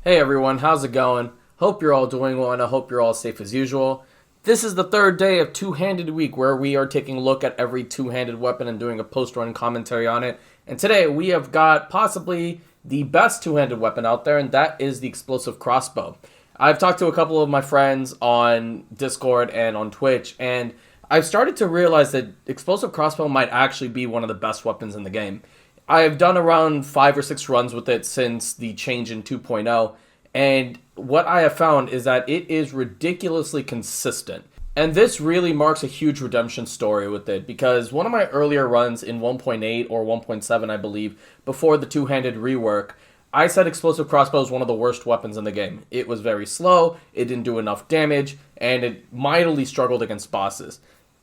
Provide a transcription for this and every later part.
Hey everyone, how's it going? Hope you're all doing well and I hope you're all safe as usual. This is the third day of Two-Handed Week where we are taking a look at every two-handed weapon and doing a post-run commentary on it. And today we have got possibly the best two-handed weapon out there, and that is the explosive crossbow. I've talked to a couple of my friends on Discord and on Twitch, and I've started to realize that explosive crossbow might actually be one of the best weapons in the game. I've done around 5 or 6 runs with it since the change in 2.0, and what I have found is that it is ridiculously consistent. And this really marks a huge redemption story with it, because one of my earlier runs in 1.8 or 1.7, I believe, before the two-handed rework, I said explosive crossbow is one of the worst weapons in the game. It was very slow, it didn't do enough damage, and it mightily struggled against bosses.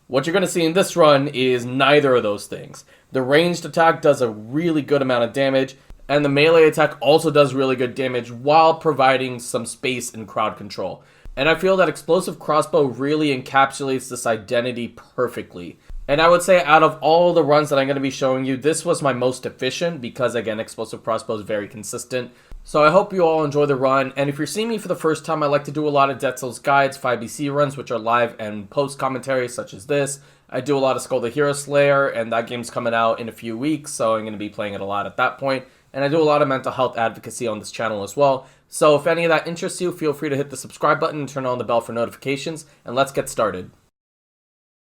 What you're going to see in this run is neither of those things. The ranged attack does a really good amount of damage, and the melee attack also does really good damage while providing some space and crowd control. And I feel that explosive crossbow really encapsulates this identity perfectly. And I would say out of all the runs that I'm going to be showing you, this was my most efficient because, again, explosive crossbow is very consistent. So I hope you all enjoy the run, and if you're seeing me for the first time, I like to do a lot of Dead Cells guides, 5BC runs, which are live and post commentary such as this. I do a lot of Skull the Hero Slayer, and that game's coming out in a few weeks, so I'm going to be playing it a lot at that point. And I do a lot of mental health advocacy on this channel as well. So if any of that interests you, feel free to hit the subscribe button and turn on the bell for notifications, and let's get started.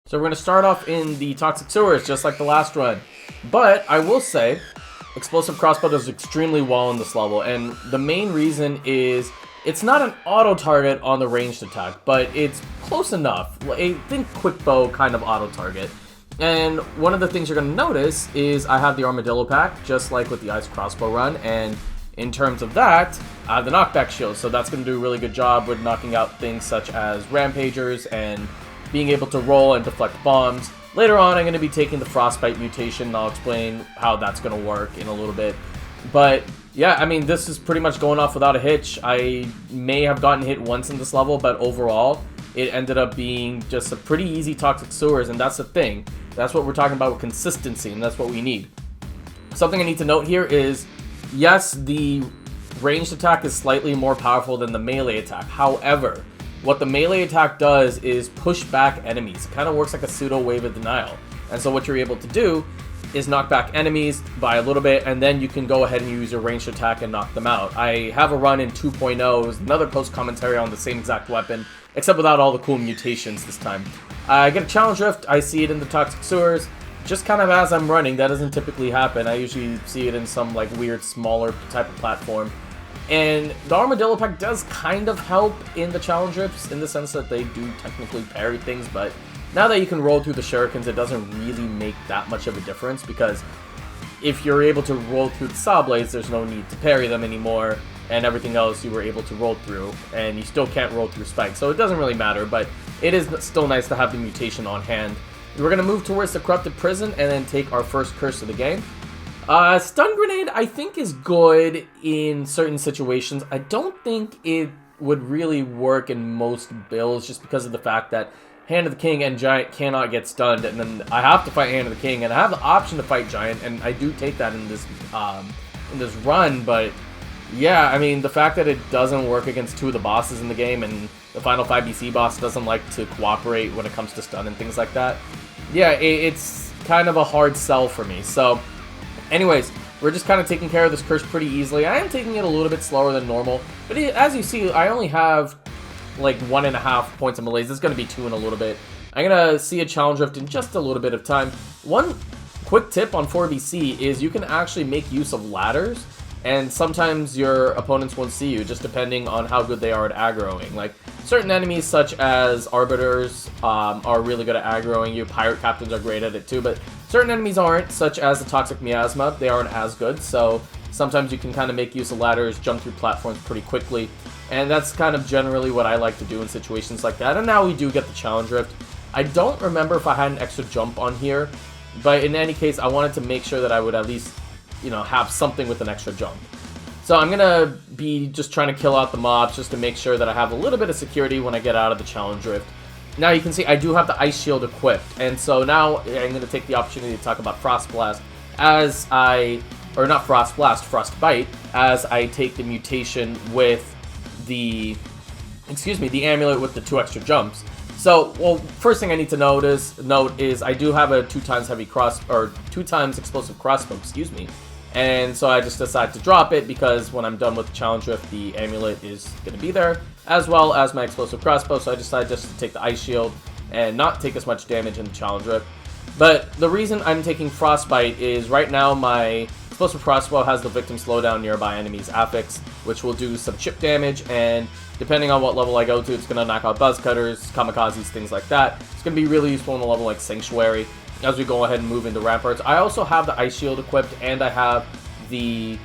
So we're going to start off in the Toxic Sewers, just like the last run. But I will say, explosive crossbow does extremely well in this level, and the main reason is it's not an auto target on the ranged attack, but it's close enough. I think quick bow kind of auto target. And one of the things you're going to notice is I have the armadillo pack, just like with the ice crossbow run, and in terms of that, I have the knockback shield, so that's going to do a really good job with knocking out things such as rampagers and being able to roll and deflect bombs. Later on, I'm going to be taking the frostbite mutation, and I'll explain how that's going to work in a little bit. But yeah, I mean, this is pretty much going off without a hitch. I may have gotten hit once in this level, but overall, it ended up being just a pretty easy Toxic Sewers, and that's the thing. That's what we're talking about with consistency, and that's what we need. Something I need to note here is, yes, the ranged attack is slightly more powerful than the melee attack. However, what the melee attack does is push back enemies. It kind of works like a pseudo wave of denial. And so what you're able to do is knock back enemies by a little bit, and then you can go ahead and use your ranged attack and knock them out. I have a run in 2.0, it was another post commentary on the same exact weapon, except without all the cool mutations this time. I get a challenge rift, I see it in the Toxic Sewers, just kind of as I'm running. That doesn't typically happen. I usually see it in some like weird smaller type of platform. And the armadillo pack does kind of help in the challenge rifts in the sense that they do technically parry things, but now that you can roll through the shurikens, it doesn't really make that much of a difference, because if you're able to roll through the saw blades, there's no need to parry them anymore, and everything else you were able to roll through, and you still can't roll through spikes, so it doesn't really matter, but it is still nice to have the mutation on hand. We're going to move towards the Corrupted Prison and then take our first curse of the game. Stun Grenade, I think, is good in certain situations. I don't think it would really work in most builds, just because of the fact that Hand of the King and Giant cannot get stunned, and then I have to fight Hand of the King, and I have the option to fight Giant, and I do take that in this run, but yeah, I mean, the fact that it doesn't work against 2 of the bosses in the game, and the final 5BC boss doesn't like to cooperate when it comes to stun and things like that, yeah, it's kind of a hard sell for me. So anyways, we're just kind of taking care of this curse pretty easily. I am taking it a little bit slower than normal, but as you see, I only have like 1.5 points of melee. This is going to be 2 in a little bit. I'm going to see a challenge rift in just a little bit of time. One quick tip on 4BC is you can actually make use of ladders, and sometimes your opponents won't see you, just depending on how good they are at aggroing. Like, certain enemies such as Arbiters are really good at aggroing you. Pirate Captains are great at it too, but certain enemies aren't, such as the Toxic Miasma. They aren't as good, so sometimes you can kind of make use of ladders, jump through platforms pretty quickly, and that's kind of generally what I like to do in situations like that. And now we do get the challenge rift. I don't remember if I had an extra jump on here, but in any case, I wanted to make sure that I would at least, you know, have something with an extra jump. So I'm gonna be just trying to kill out the mobs just to make sure that I have a little bit of security when I get out of the challenge rift. Now you can see I do have the Ice Shield equipped, and so now I'm gonna take the opportunity to talk about Frost Blast as I or not Frost Blast, Frost Bite, as I take the mutation with the amulet with the 2 extra jumps. So, well, first thing I need to note is I do have a 2 times explosive crossbow, and so I just decided to drop it because when I'm done with the challenge rift, the amulet is going to be there, as well as my explosive crossbow, so I decided just to take the ice shield and not take as much damage in the challenge rift. But the reason I'm taking Frostbite is right now my explosive crossbow has the victim slowdown nearby enemies' affix, which will do some chip damage, and depending on what level I go to, it's going to knock out buzz cutters, kamikazes, things like that. It's going to be really useful in a level like Sanctuary as we go ahead and move into Ramparts. I also have the ice shield equipped, and I have the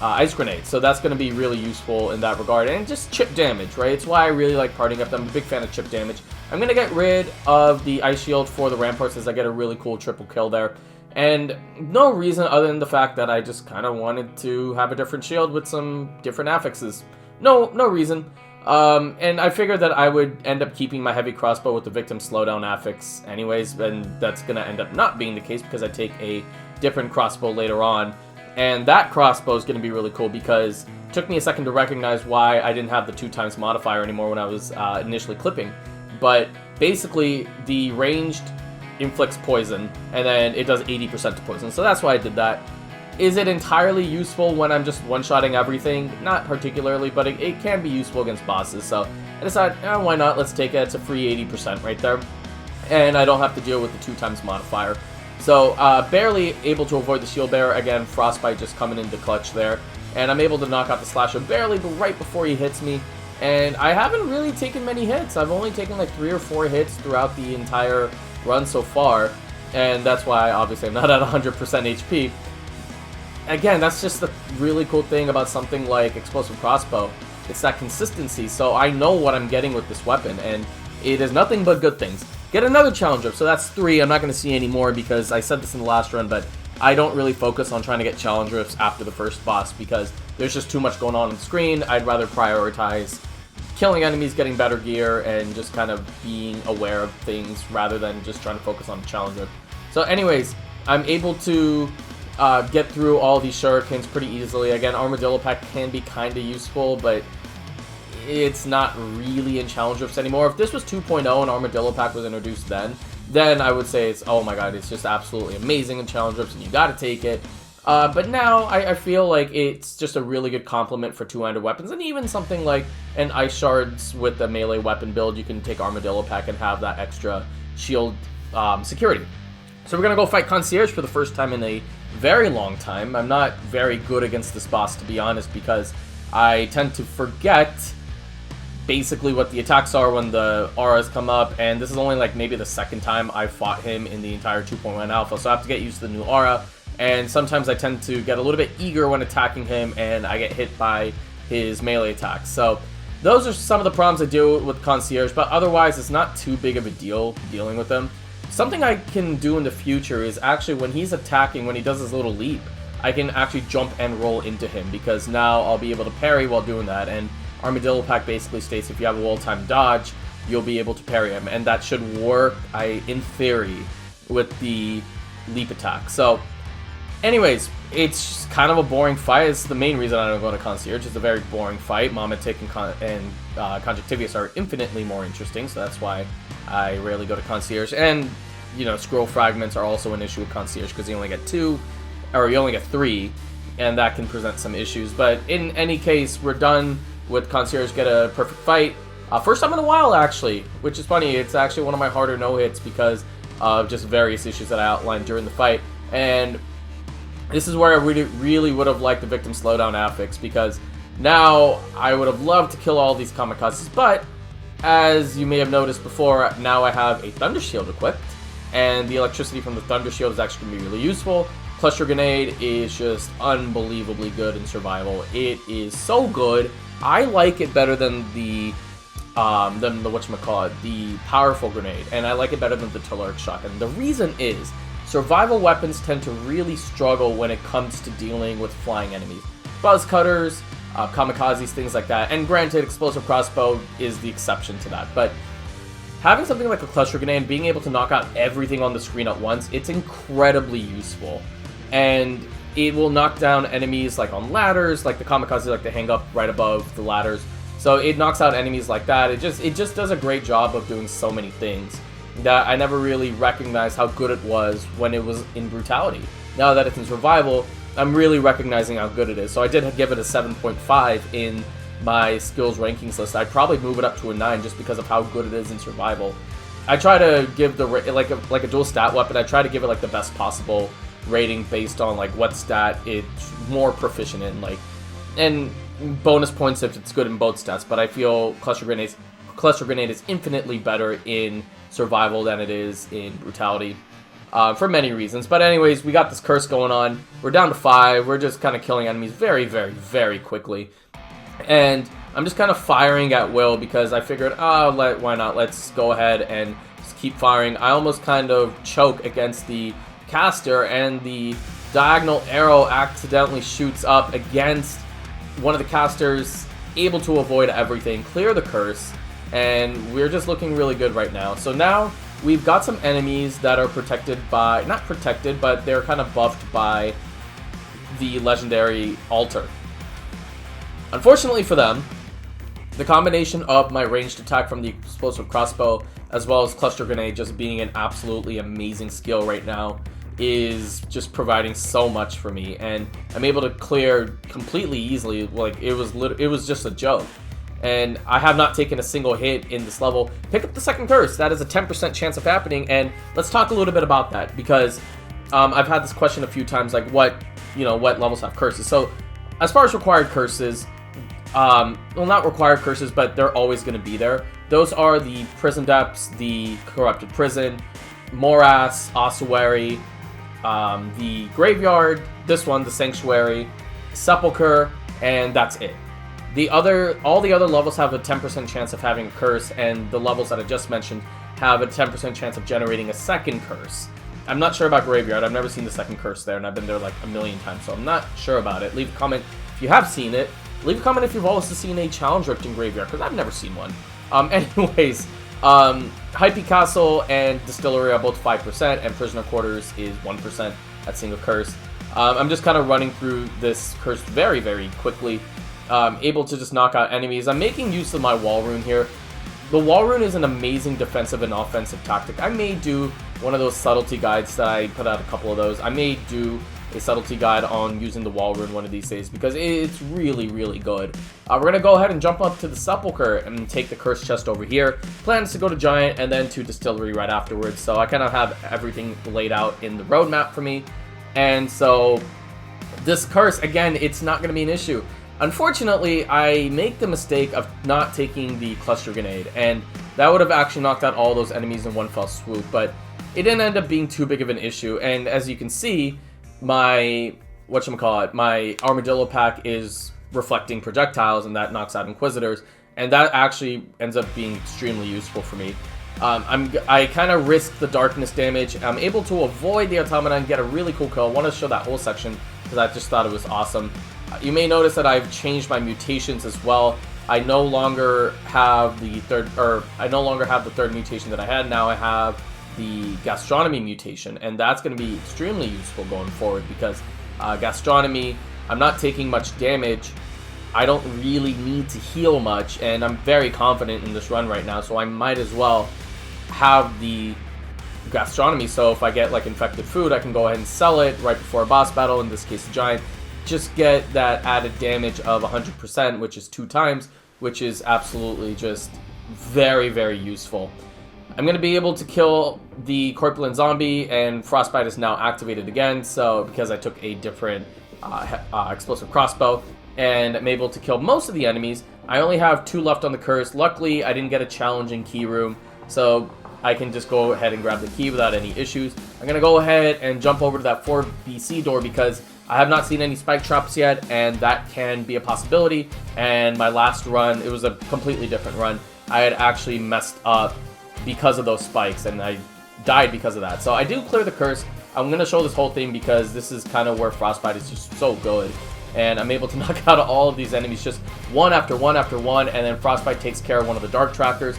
ice grenade, so that's going to be really useful in that regard, and just chip damage, right? It's why I really like partying up. I'm a big fan of chip damage. I'm going to get rid of the ice shield for the Ramparts as I get a really cool triple kill there, and no reason other than the fact that I just kind of wanted to have a different shield with some different affixes. No reason. And I figured that I would end up keeping my heavy crossbow with the victim slowdown affix anyways, and that's going to end up not being the case because I take a different crossbow later on. And that crossbow is going to be really cool because it took me a second to recognize why I didn't have the 2 times modifier anymore when I was initially clipping. But basically, the ranged inflicts poison, and then it does 80% to poison, so that's why I did that. Is it entirely useful when I'm just one-shotting everything? Not particularly, but it can be useful against bosses, so I decided, why not, let's take it. It's a free 80% right there, and I don't have to deal with the 2 times modifier. So, barely able to avoid the shield bearer. Again, Frostbite just coming into clutch there, and I'm able to knock out the slasher barely, but right before he hits me, and I haven't really taken many hits. I've only taken like 3 or 4 hits throughout the entire run so far, and that's why obviously I'm not at 100% HP. Again, that's just the really cool thing about something like explosive crossbow. It's that consistency, so I know what I'm getting with this weapon, and it is nothing but good things. Get another challenge up, so that's 3. I'm not going to see any more because I said this in the last run, but I don't really focus on trying to get challenge rifts after the first boss because there's just too much going on the screen. I'd rather prioritize killing enemies, getting better gear, and just kind of being aware of things rather than just trying to focus on the challenge rift. So anyways, I'm able to get through all these shurikens pretty easily. Again, Armadillo Pack can be kind of useful, but it's not really in challenge rifts anymore. If this was 2.0 and Armadillo Pack was introduced then I would say it's, oh my god, it's just absolutely amazing in challenge rifts and you gotta take it. But now I feel like it's just a really good complement for two-handed weapons, and even something like an Ice Shards with a melee weapon build, you can take Armadillo Pack and have that extra shield security. So we're gonna go fight Concierge for the first time in a very long time. I'm not very good against this boss, to be honest, because I tend to forget basically what the attacks are when the auras come up, and this is only like maybe the second time I fought him in the entire 2.1 alpha, so I have to get used to the new aura, and sometimes I tend to get a little bit eager when attacking him, and I get hit by his melee attacks. So those are some of the problems I deal with Concierge, but otherwise it's not too big of a deal dealing with him. Something I can do in the future is actually when he's attacking, when he does his little leap, I can actually jump and roll into him, because now I'll be able to parry while doing that, and Armadillo Pack basically states if you have a well-timed dodge, you'll be able to parry him, and that should work, in theory, with the leap attack. So, anyways, it's kind of a boring fight. It's the main reason I don't go to Concierge. It's a very boring fight. Mametic and Conjunctivius are infinitely more interesting, so that's why I rarely go to Concierge. And, you know, Scroll Fragments are also an issue with Concierge, because you only get 2, or you only get 3, and that can present some issues. But in any case, we're done with Concierge. Get a perfect fight. First time in a while, actually, which is funny. It's actually one of my harder no-hits because of just various issues that I outlined during the fight. And this is where I really would have liked the Victim Slowdown affix, because now I would have loved to kill all these kamikazes, but as you may have noticed before, now I have a Thunder Shield equipped, and the electricity from the Thunder Shield is actually going to be really useful. Cluster Grenade is just unbelievably good in survival. It is so good. I like it better than the whatchamacallit, the Powerful Grenade, and I like it better than the Telluric Shotgun. The reason is, survival weapons tend to really struggle when it comes to dealing with flying enemies. Buzz Cutters, kamikazes, things like that, and granted, Explosive Crossbow is the exception to that, but having something like a Cluster Grenade, being able to knock out everything on the screen at once, it's incredibly useful. And it will knock down enemies like on ladders, like the kamikaze like to hang up right above the ladders. So it knocks out enemies like that. It just does a great job of doing so many things that I never really recognized how good it was when it was in Brutality. Now that it's in Survival, I'm really recognizing how good it is. So I did give it a 7.5 in my skills rankings list. I'd probably move it up to a 9 just because of how good it is in Survival. I try to give the like a dual stat weapon. I try to give it like the best possible rating based on like what stat it's more proficient in, like, and bonus points if it's good in both stats. But I feel Cluster Grenade is infinitely better in Survival than it is in Brutality, for many reasons. But anyways, we got this curse going on. We're down to 5. We're just kind of killing enemies very, very, very quickly. And I'm just kind of firing at will because I figured, why not? Let's go ahead and just keep firing. I almost kind of choke against the caster, and the diagonal arrow accidentally shoots up against one of the casters, able to avoid everything, clear the curse, and we're just looking really good right now. So now we've got some enemies that are protected by, not protected, but they're kind of buffed by the legendary altar. Unfortunately for them, the combination of my ranged attack from the explosive crossbow as well as cluster grenade just being an absolutely amazing skill right now is just providing so much for me, and I'm able to clear completely easily. Like it was just a joke, and I have not taken a single hit in this level. Pick up the second curse. That is a 10% chance of happening, and let's talk a little bit about that because I've had this question a few times, like what levels have curses. So as far as required curses, well, not required curses, but they're always going to be there. Those are the Prison Depths, the Corrupted Prison, Morass, Ossuary, the Graveyard, this one, the Sanctuary, Sepulcher, and that's it. All the other levels have a 10% chance of having a curse, and the levels that I just mentioned have a 10% chance of generating a second curse. I'm not sure about Graveyard. I've never seen the second curse there, and I've been there like a million times, so I'm not sure about it. Leave a comment if you have seen it. Leave a comment if you've also seen a challenge rift in Graveyard, because I've never seen one. Anyways, Hype Castle and Distillery are both 5%, and Prisoner Quarters is 1% at single curse. I'm just kind of running through this curse very, very quickly, able to just knock out enemies. I'm making use of my Wall Rune here. The Wall Rune is an amazing defensive and offensive tactic. I may do one of those subtlety guides that I put out a couple of those. I may do a subtlety guide on using the Wall Rune one of these days because it's really, really good. We're going to go ahead and jump up to the Sepulcher and take the Curse Chest over here. Plans to go to Giant and then to Distillery right afterwards. So I kind of have everything laid out in the roadmap for me. And so this curse, again, it's not going to be an issue. Unfortunately, I make the mistake of not taking the Cluster Grenade, and that would have actually knocked out all those enemies in one fell swoop, but it didn't end up being too big of an issue. And as you can see, my Armadillo pack is reflecting projectiles, and that knocks out Inquisitors, and that actually ends up being extremely useful for me. I kind of risk the darkness damage. I'm able to avoid the Automaton and get a really cool kill. I want to show that whole section because I just thought it was awesome. You may notice that I've changed my mutations as well. I no longer have the third mutation that I had. Now I have the Gastronomy mutation, and that's going to be extremely useful going forward because Gastronomy, I'm not taking much damage. I don't really need to heal much, and I'm very confident in this run right now, so I might as well have the Gastronomy. So if I get like infected food, I can go ahead and sell it right before a boss battle, in this case a giant. Just get that added damage of 100%, which is 2 times, which is absolutely just very, very useful. I'm going to be able to kill the Corpulent Zombie, and Frostbite is now activated again, so because I took a different explosive crossbow, and I'm able to kill most of the enemies. I only have 2 left on the curse. Luckily, I didn't get a challenging key room, so I can just go ahead and grab the key without any issues. I'm going to go ahead and jump over to that 4BC door because I have not seen any spike traps yet, and that can be a possibility. And my last run, it was a completely different run. I had actually messed up because of those spikes, and I died because of that. So I do clear the curse. I'm going to show this whole thing because this is kind of where Frostbite is just so good. And I'm able to knock out all of these enemies just one after one after one, and then Frostbite takes care of one of the Dark Trackers.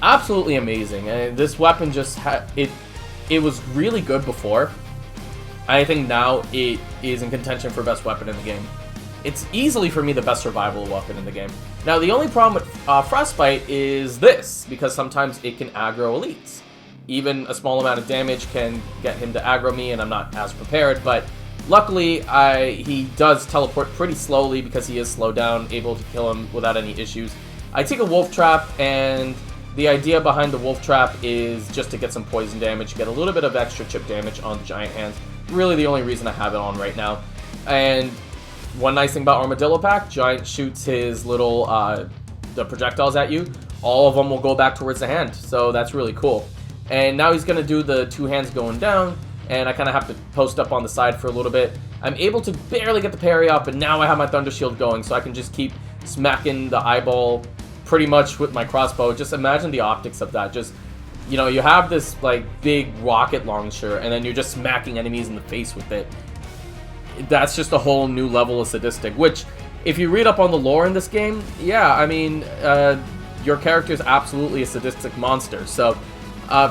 Absolutely amazing. And this weapon just it was really good before. I think now it is in contention for best weapon in the game. It's easily, for me, the best survival weapon in the game. Now, the only problem with Frostbite is this, because sometimes it can aggro elites. Even a small amount of damage can get him to aggro me, and I'm not as prepared, but luckily, he does teleport pretty slowly because he is slowed down, able to kill him without any issues. I take a Wolf Trap, and the idea behind the Wolf Trap is just to get some poison damage, get a little bit of extra chip damage on the Giant Hands. Really the only reason I have it on right now. And one nice thing about Armadillo Pack, Giant shoots his little the projectiles at you. All of them will go back towards the hand, so that's really cool. And now he's going to do the two hands going down, and I kind of have to post up on the side for a little bit. I'm able to barely get the parry up, and now I have my Thunder Shield going, so I can just keep smacking the eyeball pretty much with my crossbow. Just imagine the optics of that. Just, you know, you have this, like, big rocket launcher, and then you're just smacking enemies in the face with it. That's just a whole new level of sadistic, which, if you read up on the lore in this game, yeah, I mean, your character is absolutely a sadistic monster, so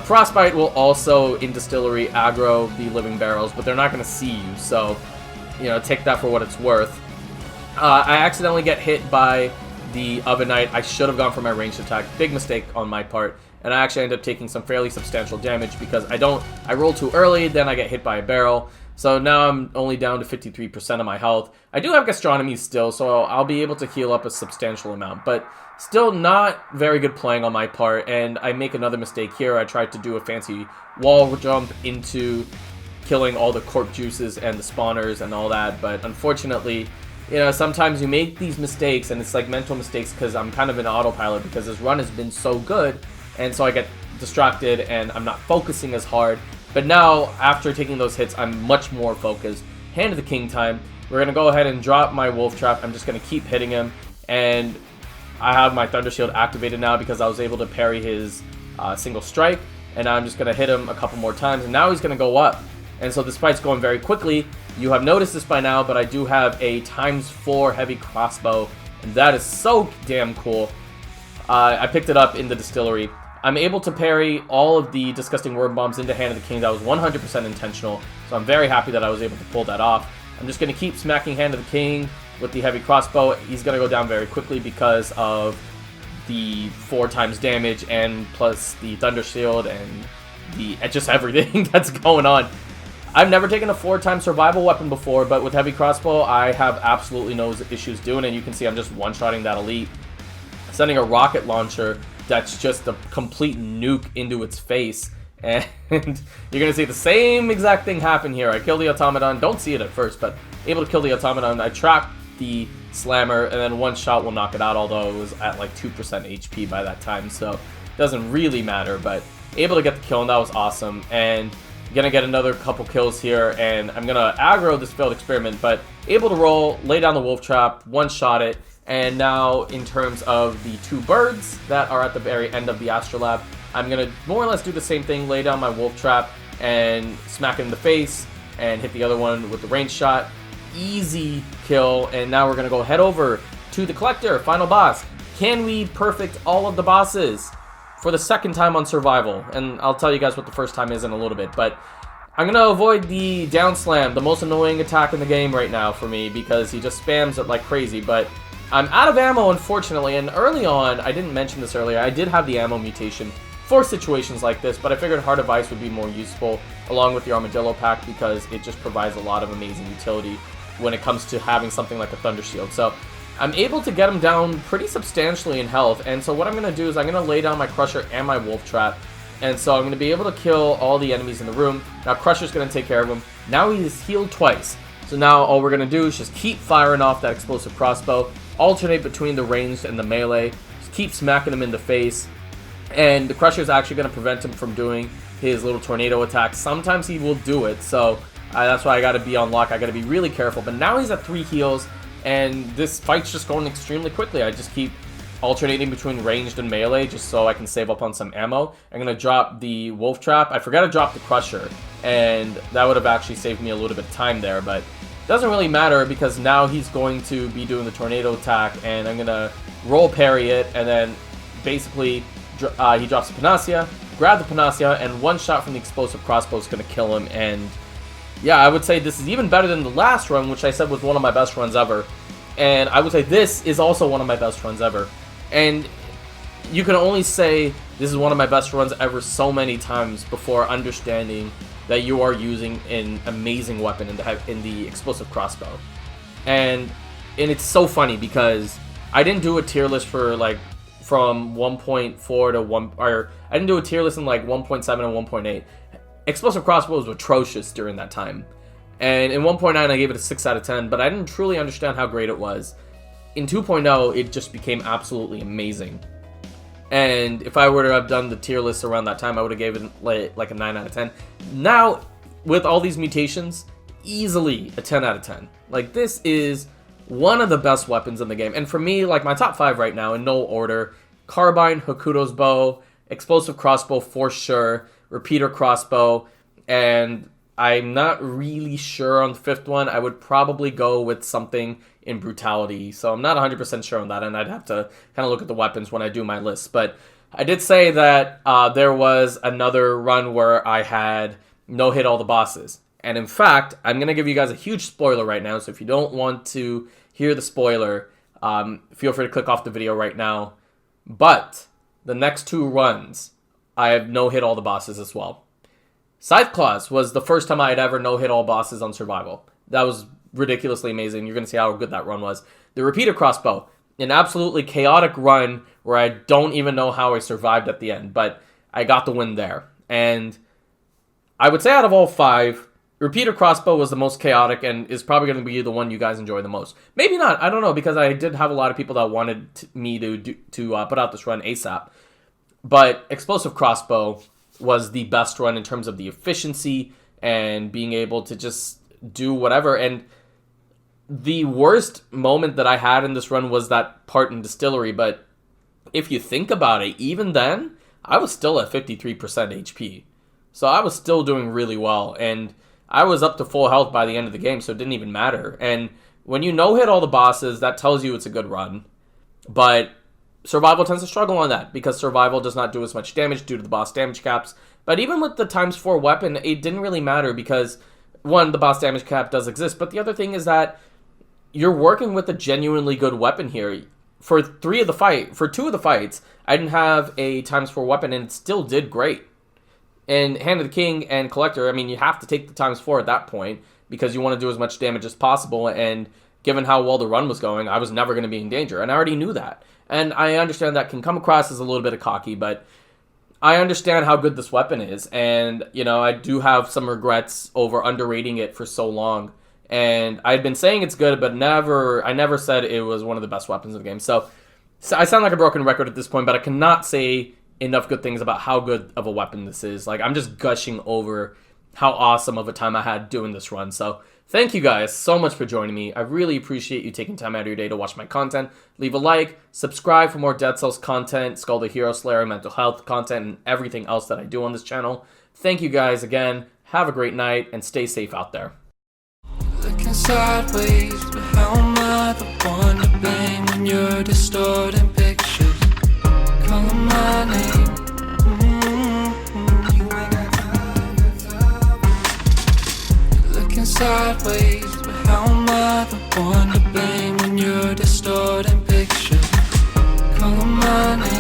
Frostbite will also, in Distillery, aggro the living barrels, but they're not going to see you, so, you know, take that for what it's worth. I accidentally get hit by the Oven Knight. I should have gone for my ranged attack. Big mistake on my part, and I actually end up taking some fairly substantial damage because I roll too early, then I get hit by a barrel, so now I'm only down to 53% of my health. I do have Gastronomy still, so I'll be able to heal up a substantial amount, but still not very good playing on my part, and I make another mistake here. I tried to do a fancy wall jump into killing all the corp juices and the spawners and all that, but unfortunately, you know, sometimes you make these mistakes, and it's like mental mistakes because I'm kind of in autopilot because this run has been so good, and so I get distracted and I'm not focusing as hard. But now, after taking those hits, I'm much more focused. Hand of the King time. We're going to go ahead and drop my Wolf Trap. I'm just going to keep hitting him, and I have my Thunder Shield activated now because I was able to parry his single strike, and now I'm just going to hit him a couple more times, and now he's going to go up. And so this fight's going very quickly. You have noticed this by now, but I do have a ×4 heavy crossbow, and that is so damn cool. I picked it up in the Distillery. I'm able to parry all of the disgusting word bombs into Hand of the King. That was 100% intentional, so I'm very happy that I was able to pull that off. I'm just going to keep smacking Hand of the King with the heavy crossbow. He's going to go down very quickly because of the 4 times damage and plus the Thunder Shield and just everything that's going on. I've never taken a 4-time survival weapon before, but with heavy crossbow, I have absolutely no issues doing it. You can see I'm just one-shotting that elite, sending a rocket launcher that's just a complete nuke into its face, and you're going to see the same exact thing happen here. I kill the automaton, don't see it at first, but able to kill the automaton. I trap the slammer, and then one shot will knock it out, although it was at like 2% HP by that time, so it doesn't really matter, but able to get the kill, and that was awesome. And gonna get another couple kills here, and I'm gonna aggro this failed experiment, but able to roll, lay down the Wolf Trap, one-shot it, and now in terms of the 2 birds that are at the very end of the Astrolab, I'm gonna more or less do the same thing, lay down my Wolf Trap, and smack it in the face, and hit the other one with the range shot. Easy kill, and now we're gonna go head over to the Collector, final boss. Can we perfect all of the bosses for the second time on survival? And I'll tell you guys what the first time is in a little bit, but I'm going to avoid the down slam, the most annoying attack in the game right now for me, because he just spams it like crazy, but I'm out of ammo, unfortunately, and early on, I didn't mention this earlier, I did have the ammo mutation for situations like this, but I figured Heart of Ice would be more useful along with the Armadillo Pack because it just provides a lot of amazing utility when it comes to having something like a Thunder Shield. So I'm able to get him down pretty substantially in health, and so what I'm going to do is I'm going to lay down my Crusher and my Wolf Trap, and so I'm going to be able to kill all the enemies in the room. Now Crusher's going to take care of him. Now he's healed twice, so now all we're going to do is just keep firing off that explosive crossbow, alternate between the ranged and the melee, just keep smacking him in the face, and the Crusher's actually going to prevent him from doing his little tornado attack. Sometimes he will do it, so that's why I got to be on lock. I got to be really careful, but now he's at 3 heals, and this fight's just going extremely quickly. I just keep alternating between ranged and melee just so I can save up on some ammo. I'm going to drop the Wolf Trap. I forgot to drop the Crusher, and that would have actually saved me a little bit of time there, but it doesn't really matter because now he's going to be doing the tornado attack, and I'm going to roll parry it, and then basically he drops the Panacea, grab the Panacea, and one shot from the explosive crossbow is going to kill him, and yeah, I would say this is even better than the last run, which I said was one of my best runs ever. And I would say this is also one of my best runs ever. And you can only say this is one of my best runs ever so many times before understanding that you are using an amazing weapon in the explosive crossbow. And it's so funny because I didn't do a tier list for like from 1.4 to 1, or I didn't do a tier list in like 1.7 and 1.8. Explosive crossbow was atrocious during that time. And in 1.9 I gave it a 6 out of 10, but I didn't truly understand how great it was. In 2.0 it just became absolutely amazing. And if I were to have done the tier list around that time, I would have gave it like a 9 out of 10. Now, with all these mutations, easily a 10 out of 10. Like, this is one of the best weapons in the game. And for me, like, my top 5 right now, in no order: Carbine, Hokuto's Bow, Explosive Crossbow for sure, Repeater Crossbow, and I'm not really sure on the 5th one. I would probably go with something in Brutality. So I'm not 100% sure on that, and I'd have to kind of look at the weapons when I do my list. But I did say that there was another run where I had no-hit all the bosses. And in fact, I'm going to give you guys a huge spoiler right now. So if you don't want to hear the spoiler, feel free to click off the video right now. But the next 2 runs, I have no-hit all the bosses as well. Scythe Claws was the first time I had ever no-hit all bosses on survival. That was ridiculously amazing. You're going to see how good that run was. The Repeater Crossbow, an absolutely chaotic run where I don't even know how I survived at the end, but I got the win there. And I would say out of all 5, Repeater Crossbow was the most chaotic and is probably going to be the one you guys enjoy the most. Maybe not, I don't know, because I did have a lot of people that wanted me to put out this run ASAP. But Explosive Crossbow was the best run in terms of the efficiency and being able to just do whatever. And the worst moment that I had in this run was that part in Distillery, but if you think about it, even then, I was still at 53% HP. So I was still doing really well, and I was up to full health by the end of the game, so it didn't even matter. And when you no-hit all the bosses, that tells you it's a good run. But Survival tends to struggle on that, because Survival does not do as much damage due to the boss damage caps. But even with the ×4 weapon, it didn't really matter, because, one, the boss damage cap does exist, but the other thing is that you're working with a genuinely good weapon here. For 2 of the fights, I didn't have a ×4 weapon, and it still did great. And Hand of the King and Collector, I mean, you have to take the ×4 at that point, because you want to do as much damage as possible, and given how well the run was going, I was never going to be in danger, and I already knew that. And I understand that can come across as a little bit of cocky, but I understand how good this weapon is, and, you know, I do have some regrets over underrating it for so long. And I'd been saying it's good, but I never said it was one of the best weapons in the game. So I sound like a broken record at this point, but I cannot say enough good things about how good of a weapon this is. Like, I'm just gushing over how awesome of a time I had doing this run. So thank you guys so much for joining me. I really appreciate you taking time out of your day to watch my content. Leave a like, subscribe for more Dead Cells content, Skull the Hero Slayer, mental health content, and everything else that I do on this channel. Thank you guys again. Have a great night, and stay safe out there. Looking sideways, but how am I the one to blame when you're distorting pictures? Calling my name. You ain't got time. Looking sideways, but how am I the one to blame when you're distorting pictures? Calling my name.